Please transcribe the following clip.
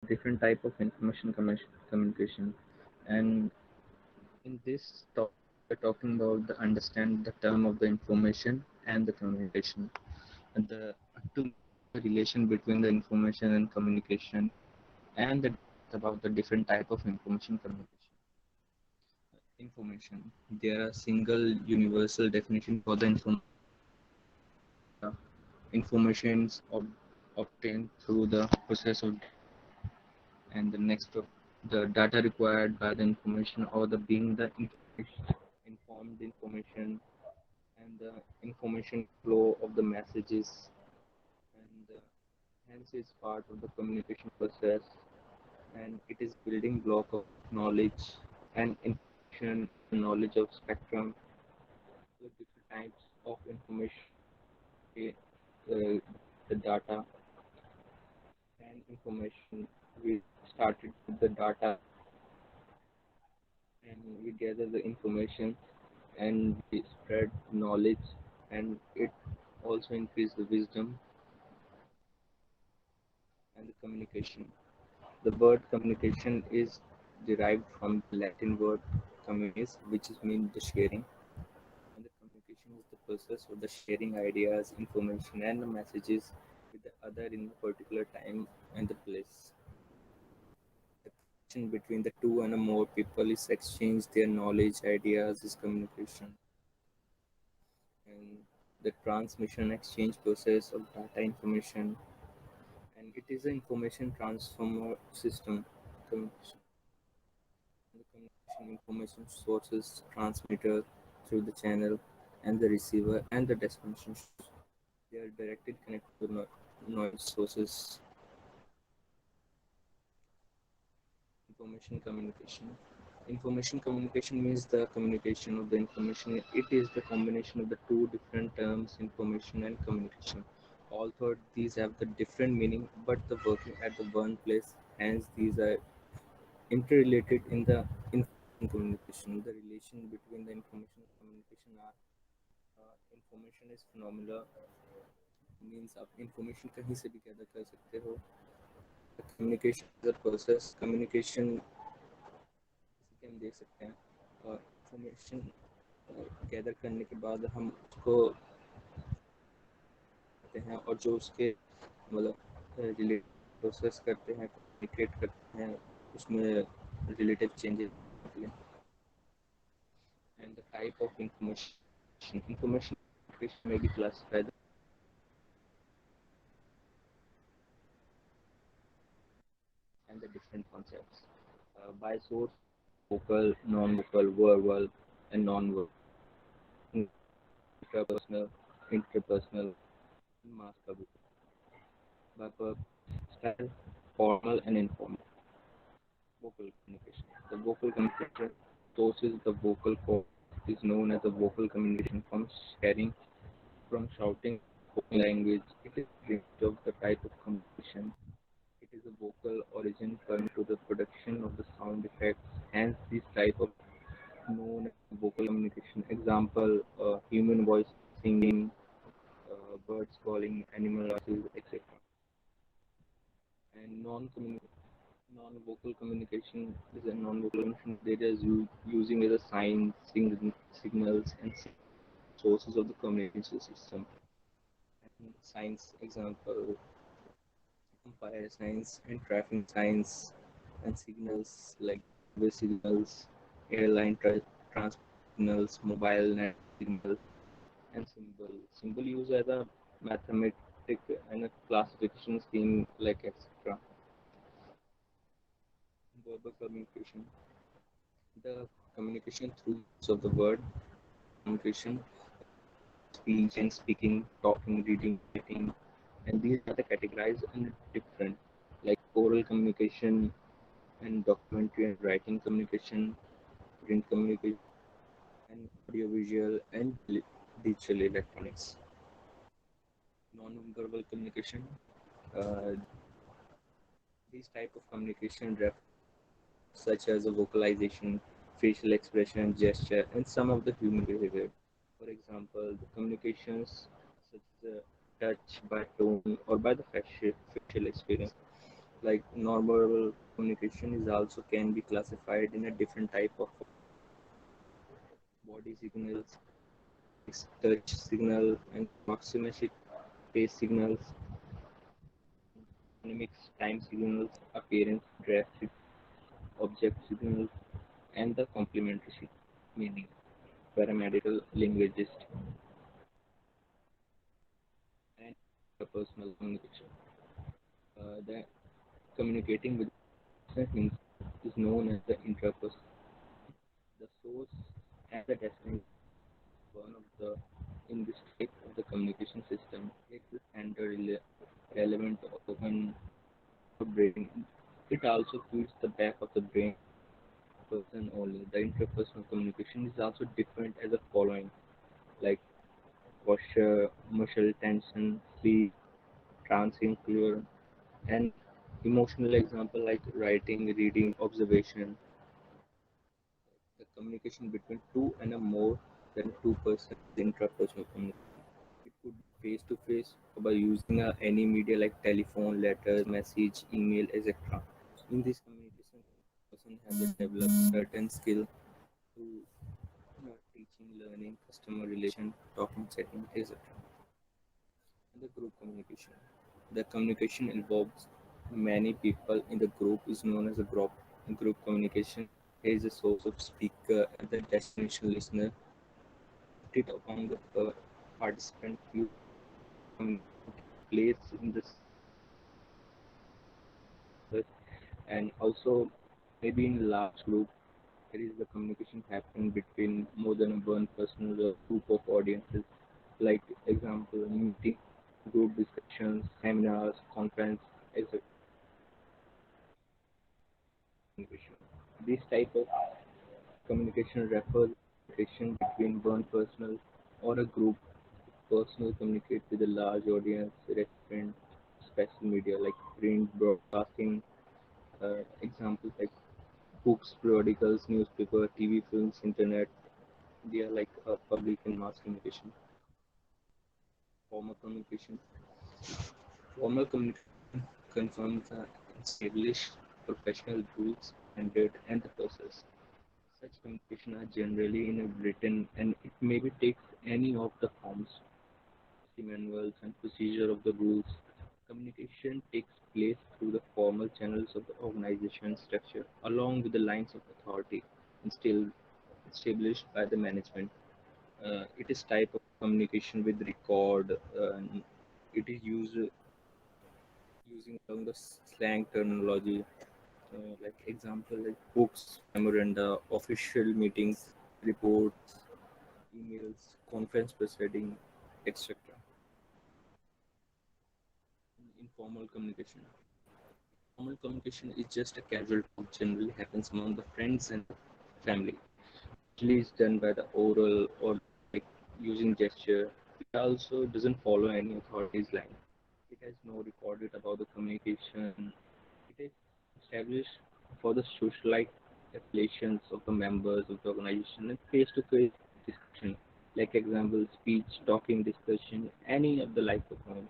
different type of information communication. And in this talk, we're talking about the understand the term of the information and the communication, and the to make the relation between the information and communication, and the about the different type of information communication. Information. There are single universal definition for the information. The informations obtained through the process of, and the next of the data required by the information or the being the information, informed information, and the information flow of the messages, and hence is part of the communication process, and it is building block of knowledge and information, knowledge of spectrum, the different types of information, the data and information. We started with the data, and we gather the information, and we spread knowledge, and it also increase the wisdom and the communication. The word communication is derived from the Latin word communis, which is mean the sharing. And the communication is the process of the sharing ideas, information, and the messages with the other in a particular time and the place. The connection between the two and more people is exchange their knowledge, ideas is communication. And the transmission exchange process of data information, and it is an information transformer system. Communication. The communication information sources transmitter through the channel, and the receiver and the destination source. They are directly connected to noise sources. Information communication. Information communication means the communication of the information. It is the combination of the two different terms, information and communication. Although these have the different meaning, but the working at the one place. Hence, these are interrelated in the information communication. The relation between the information and communication are information is phenomenal, means आप information कहीं से भी gather कर सकते हो. Communication is a process. Communication जैसे कि हम देख सकते हैं, और information गैदर करने के बाद हम उसको करते हैं, और जो उसके मतलब रिलेटेड प्रोसेस करते हैं, कम्युनिकेट करते हैं, उसमें रिलेटिव चेंजेस होते हैं. And the type of information may be classified and the different concepts by source: vocal, non-vocal, verbal, and non-verbal, intrapersonal, interpersonal, and mass public. By purpose, style, formal and informal. Vocal communication. The vocal communication sources the vocal cord is known as the vocal communication from sharing, from shouting, spoken language. It is a range of the type of communication. It is a vocal origin coming to the production of the sound effects. Hence, this type of known as vocal communication. Example: human voice singing, birds calling, animal noises, etc. And non-vocal communication is a non-vocal communication that is using as a signs, signals, and sources of the communication system. And signs, example: umpire signs and traffic signs, and signals like way signals, airline transport signals, mobile net signal, and symbol. Symbol used as a mathematic and a classification scheme like etc. Verbal communication. The communication through use of the word communication, speech and speaking, talking, reading, writing, and these are the categorized and different, like oral communication and documentary and writing communication, print communication, and audiovisual and digital electronics. Non-verbal communication. Uh, these type of communication such as a vocalization, facial expression, gesture, and some of the human behavior. For example, the communications such as touch by tone or by the facial experience. Like normal communication is also can be classified in a different type of body signals, touch signal, and proximity face signals, mimics time signals, appearance, dress, object signals, and the complementary meaning, paramedical linguist, and personal communication. The communicating with himself is known as the intrapersonal. The source and the destination one of the in this type of the communication system it is relevant organ of brain. It also feeds the back of the brain person only. The interpersonal communication is also different as a following like posture, muscle tension, sleep, transient clear, and emotional example like writing, reading, observation. The communication between two and a more than two persons is intrapersonal communication. It could be face to face or by using any media like telephone, letters, message, email, etc. In this communication, person has to develop certain skill to teaching, learning, customer relation, talking, setting, etc. And the group communication. The communication involves many people in the group is known as a group. Group communication is a source of speaker and the destination listener. It among the participant few place in the and also maybe in large group there is the communication happening between more than one person or group of audiences like example meeting group discussions seminars conference etc communication. This type of communication refers to communication between one person or a group personal communicate with a large audience restaurant special media like print broadcasting examples like books, periodicals, newspaper, TV, films, internet. They are like public and mass communication. Formal communication. Formal communication confirms the established professional rules, standard, and the process. Such communication are generally in a written and it maybe takes any of the forms, the manuals and procedure of the rules. Communication takes place through the formal channels of the organization structure along with the lines of authority and still established by the management. It is type of communication with record. It is using along the slang terminology, like example like books, memoranda, official meetings, reports, emails, conference proceeding, etc. Informal communication. Formal communication is just a casual talk generally happens among the friends and family. Usually is done by the oral or like using gesture. It also doesn't follow any authority's line. It has no recorded about the communication. It is established for the socialite affiliations of the members of the organization and face-to-face discussion, like example, speech, talking, discussion, any of the like of point.